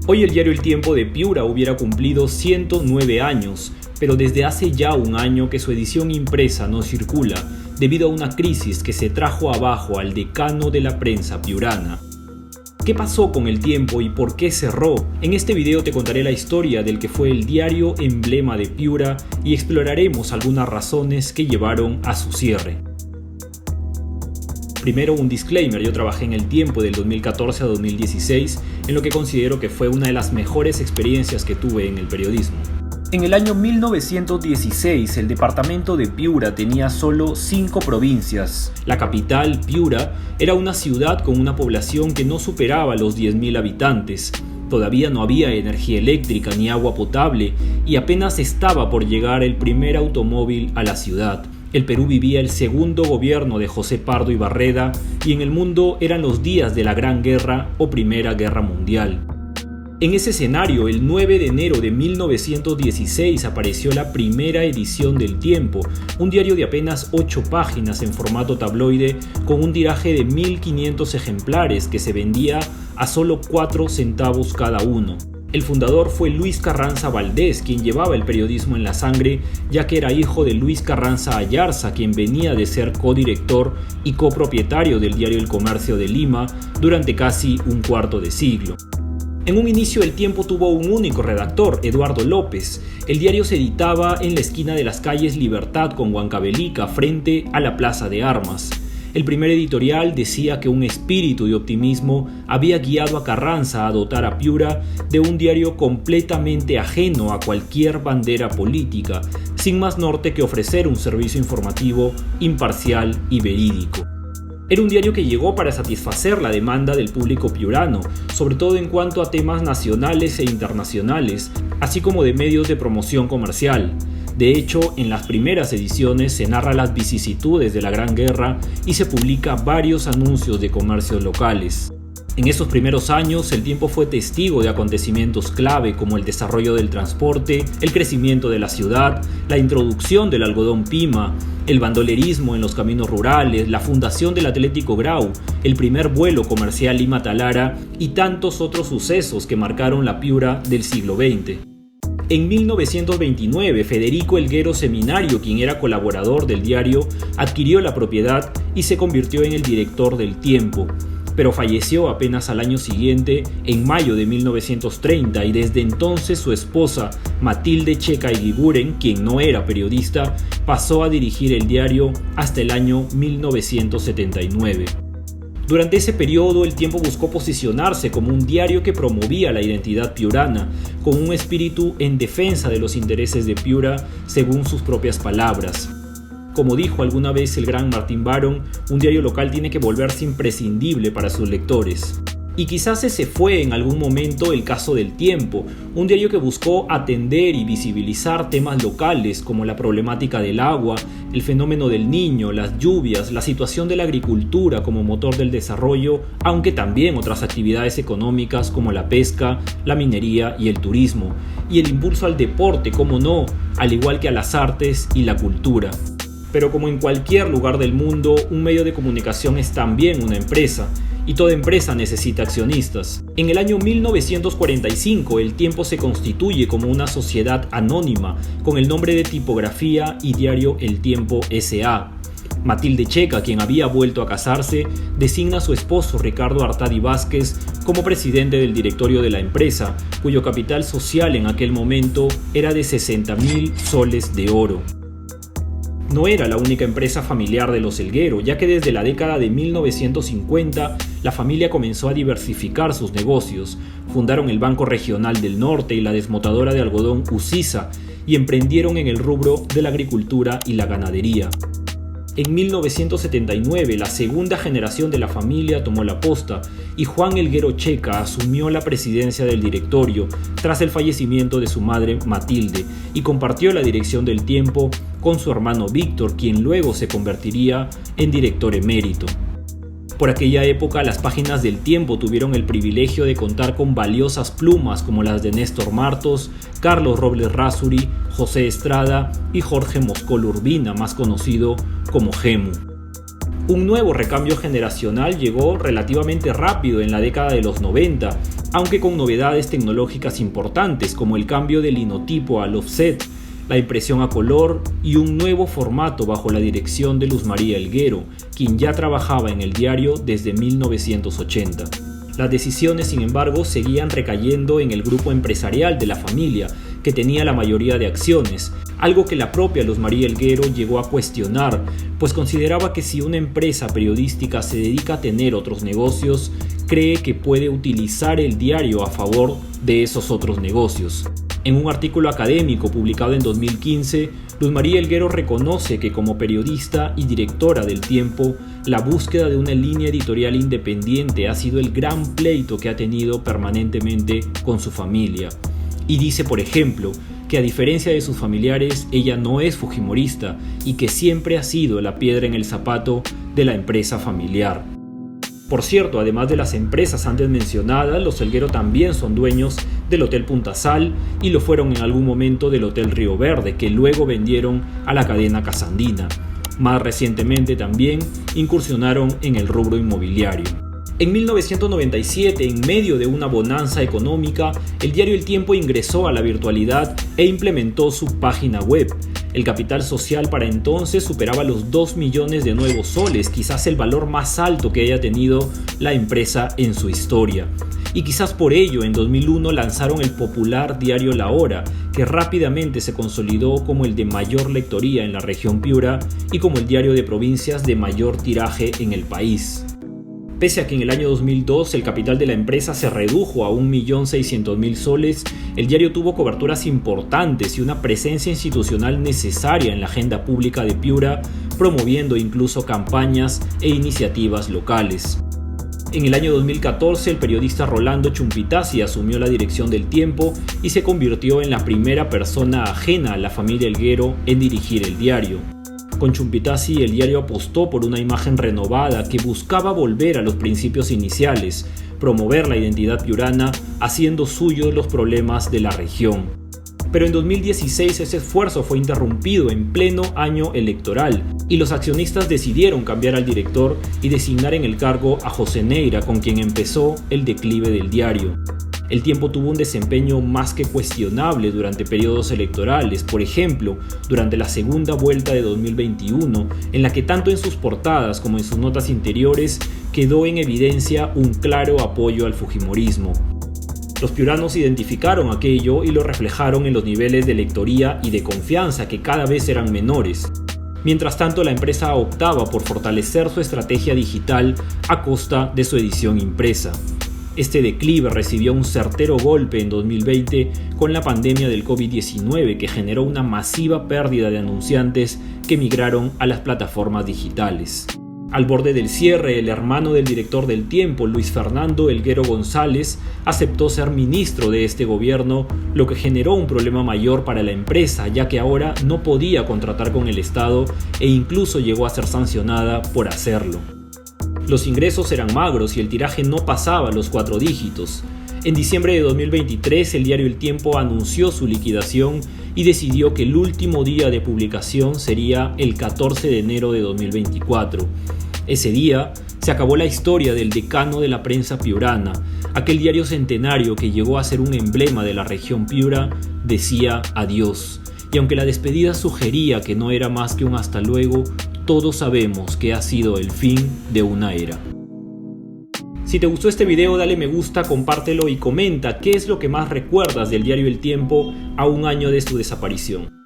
Hoy el diario El Tiempo de Piura hubiera cumplido 109 años, pero desde hace ya un año que su edición impresa no circula debido a una crisis que se trajo abajo al decano de la prensa piurana. ¿Qué pasó con El Tiempo y por qué cerró? En este video te contaré la historia del que fue el diario emblema de Piura y exploraremos algunas razones que llevaron a su cierre. Primero, un disclaimer: yo trabajé en El Tiempo del 2014 a 2016, en lo que considero que fue una de las mejores experiencias que tuve en el periodismo. En el año 1916, el departamento de Piura tenía solo 5 provincias. La capital, Piura, era una ciudad con una población que no superaba los 10.000 habitantes. Todavía no había energía eléctrica ni agua potable y apenas estaba por llegar el primer automóvil a la ciudad. El Perú vivía el segundo gobierno de José Pardo y Barreda y en el mundo eran los días de la Gran Guerra o Primera Guerra Mundial. En ese escenario, el 9 de enero de 1916 apareció la primera edición del Tiempo, un diario de apenas 8 páginas en formato tabloide con un tiraje de 1.500 ejemplares que se vendía a solo 4 centavos cada uno. El fundador fue Luis Carranza Valdés, quien llevaba el periodismo en la sangre, ya que era hijo de Luis Carranza Ayarza, quien venía de ser codirector y copropietario del diario El Comercio de Lima durante casi un cuarto de siglo. En un inicio El Tiempo tuvo un único redactor, Eduardo López. El diario se editaba en la esquina de las calles Libertad con Huancavelica, frente a la Plaza de Armas. El primer editorial decía que un espíritu de optimismo había guiado a Carranza a dotar a Piura de un diario completamente ajeno a cualquier bandera política, sin más norte que ofrecer un servicio informativo imparcial y verídico. Era un diario que llegó para satisfacer la demanda del público piurano, sobre todo en cuanto a temas nacionales e internacionales, así como de medios de promoción comercial. De hecho, en las primeras ediciones se narra las vicisitudes de la Gran Guerra y se publica varios anuncios de comercios locales. En esos primeros años, El Tiempo fue testigo de acontecimientos clave como el desarrollo del transporte, el crecimiento de la ciudad, la introducción del algodón pima, el bandolerismo en los caminos rurales, la fundación del Atlético Grau, el primer vuelo comercial Lima-Talara y tantos otros sucesos que marcaron la Piura del siglo XX. En 1929, Federico Elguero Seminario, quien era colaborador del diario, adquirió la propiedad y se convirtió en el director del Tiempo, pero falleció apenas al año siguiente, en mayo de 1930, y desde entonces su esposa, Matilde Checa Eguiguren, quien no era periodista, pasó a dirigir el diario hasta el año 1979. Durante ese periodo, El Tiempo buscó posicionarse como un diario que promovía la identidad piurana, con un espíritu en defensa de los intereses de Piura, según sus propias palabras. Como dijo alguna vez el gran Martín Barón, un diario local tiene que volverse imprescindible para sus lectores. Y quizás ese fue en algún momento el caso del Tiempo, un diario que buscó atender y visibilizar temas locales como la problemática del agua, el fenómeno del Niño, las lluvias, la situación de la agricultura como motor del desarrollo, aunque también otras actividades económicas como la pesca, la minería y el turismo, y el impulso al deporte, como no, al igual que a las artes y la cultura. Pero como en cualquier lugar del mundo, un medio de comunicación es también una empresa, y toda empresa necesita accionistas. En el año 1945, El Tiempo se constituye como una sociedad anónima, con el nombre de Tipografía y Diario El Tiempo S.A. Matilde Checa, quien había vuelto a casarse, designa a su esposo Ricardo Artadi Vázquez como presidente del directorio de la empresa, cuyo capital social en aquel momento era de 60.000 soles de oro. No era la única empresa familiar de los Elguero, ya que desde la década de 1950 la familia comenzó a diversificar sus negocios. Fundaron el Banco Regional del Norte y la desmotadora de algodón Ucisa y emprendieron en el rubro de la agricultura y la ganadería. En 1979, la segunda generación de la familia tomó la posta y Juan Elguero Checa asumió la presidencia del directorio tras el fallecimiento de su madre Matilde y compartió la dirección del Tiempo con su hermano Víctor, quien luego se convertiría en director emérito. Por aquella época, las páginas del Tiempo tuvieron el privilegio de contar con valiosas plumas como las de Néstor Martos, Carlos Robles Razuri, José Estrada y Jorge Moscol Urbina, más conocido como Gemu. Un nuevo recambio generacional llegó relativamente rápido en la década de los 90, aunque con novedades tecnológicas importantes como el cambio del linotipo al offset, la impresión a color y un nuevo formato bajo la dirección de Luz María Helguero, quien ya trabajaba en el diario desde 1980. Las decisiones, sin embargo, seguían recayendo en el grupo empresarial de la familia, que tenía la mayoría de acciones, algo que la propia Luz María Helguero llegó a cuestionar, pues consideraba que si una empresa periodística se dedica a tener otros negocios, cree que puede utilizar el diario a favor de esos otros negocios. En un artículo académico publicado en 2015, Luz María Helguero reconoce que como periodista y directora del Tiempo, la búsqueda de una línea editorial independiente ha sido el gran pleito que ha tenido permanentemente con su familia. Y dice, por ejemplo, que a diferencia de sus familiares, ella no es fujimorista y que siempre ha sido la piedra en el zapato de la empresa familiar. Por cierto, además de las empresas antes mencionadas, los Helguero también son dueños del Hotel Punta Sal y lo fueron en algún momento del Hotel Río Verde, que luego vendieron a la cadena Casandina. Más recientemente también incursionaron en el rubro inmobiliario. En 1997, en medio de una bonanza económica, el diario El Tiempo ingresó a la virtualidad e implementó su página web. El capital social para entonces superaba los 2 millones de nuevos soles, quizás el valor más alto que haya tenido la empresa en su historia. Y quizás por ello, en 2001 lanzaron el popular diario La Hora, que rápidamente se consolidó como el de mayor lectoría en la región Piura y como el diario de provincias de mayor tiraje en el país. Pese a que en el año 2002 el capital de la empresa se redujo a 1.600.000 soles, el diario tuvo coberturas importantes y una presencia institucional necesaria en la agenda pública de Piura, promoviendo incluso campañas e iniciativas locales. En el año 2014, el periodista Rolando Chumpitazzi asumió la dirección del Tiempo y se convirtió en la primera persona ajena a la familia Helguero en dirigir el diario. Con Chumpitazzi, el diario apostó por una imagen renovada que buscaba volver a los principios iniciales, promover la identidad piurana, haciendo suyos los problemas de la región. Pero en 2016 ese esfuerzo fue interrumpido en pleno año electoral y los accionistas decidieron cambiar al director y designar en el cargo a José Neira, con quien empezó el declive del diario. El Tiempo tuvo un desempeño más que cuestionable durante periodos electorales, por ejemplo, durante la segunda vuelta de 2021, en la que tanto en sus portadas como en sus notas interiores quedó en evidencia un claro apoyo al fujimorismo. Los piuranos identificaron aquello y lo reflejaron en los niveles de lectoría y de confianza que cada vez eran menores. Mientras tanto, la empresa optaba por fortalecer su estrategia digital a costa de su edición impresa. Este declive recibió un certero golpe en 2020 con la pandemia del COVID-19, que generó una masiva pérdida de anunciantes que migraron a las plataformas digitales. Al borde del cierre, el hermano del director del Tiempo, Luis Fernando Helguero González, aceptó ser ministro de este gobierno, lo que generó un problema mayor para la empresa, ya que ahora no podía contratar con el Estado e incluso llegó a ser sancionada por hacerlo. Los ingresos eran magros y el tiraje no pasaba los 4 dígitos. En diciembre de 2023, el diario El Tiempo anunció su liquidación y decidió que el último día de publicación sería el 14 de enero de 2024. Ese día se acabó la historia del decano de la prensa piurana. Aquel diario centenario que llegó a ser un emblema de la región Piura decía adiós. Y aunque la despedida sugería que no era más que un hasta luego, todos sabemos que ha sido el fin de una era. Si te gustó este video, dale me gusta, compártelo y comenta qué es lo que más recuerdas del diario El Tiempo a un año de su desaparición.